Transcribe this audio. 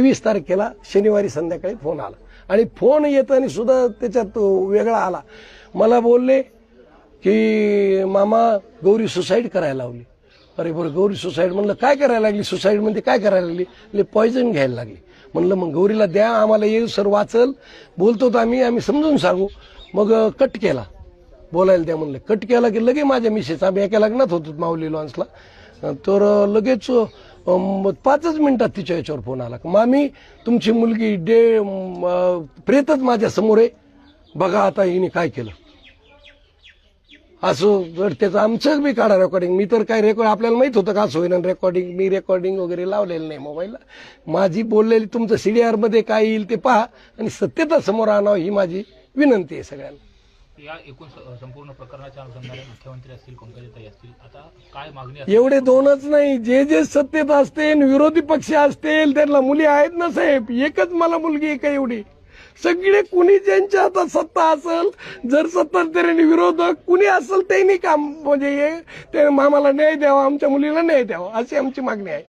23 तारखेला शनिवारी संध्याकाळी फोन आला आणि फोन येताना सुद्धा त्याच्यात वेगळा आला. मला बोलले की मामा गौरी सुसाईड करायला लावली. अरे बरं, गौरी सुसाईड म्हणलं काय करायला लागली, सुसाईड म्हणजे काय करायला लागली, पॉयझन घ्यायला लागली. म्हणलं मग गौरीला द्या, आम्हाला येईल सर वाचल, बोलतो तर आम्ही समजून सांगू. मग कट केला, बोलायला द्या म्हणलं. कट केला की लगे माझ्या मिसेस, आम्ही एका लग्नात होतो माऊली लॉन्सला, तर लगेच 5 मिनिटात तिच्या याच्यावर फोन आला. मामी तुमची मुलगी प्रेतच माझ्या समोर आहे, बघा आता हिने काय केलं. असं जर त्याचं आमचं बी काढा रेकॉर्डिंग. मी तर काय आपल्याला माहित होतं का असं होईना रेकॉर्डिंग, मी रेकॉर्डिंग वगैरे लावलेलं नाही मोबाईलला. माझी बोललेली तुमचं CDR मध्ये काय येईल ते पहा आणि सत्यता समोर आणावं ही माझी विनंती आहे सगळ्यांना. या एकूण संपूर्ण प्रकरणाच्या अनुषंगाने मुख्यमंत्री असतील, पंकजाताई असतील, आता काय मागणी? एवढे दोनच नाही, जे सत्तेत असतील, विरोधी पक्ष असतील, त्यांना मुली आहेत ना साहेब. एकच मला मुलगी आहे का एवढी? सगळे कुणी ज्यांच्या आता सत्ता असेल, जर सत्ताधाऱ्यांनी विरोधक कुणी असेल त्यांनी काम म्हणजे ते मामाला न्याय द्यावा, आमच्या मुलीला न्याय द्यावा, अशी आमची मागणी आहे.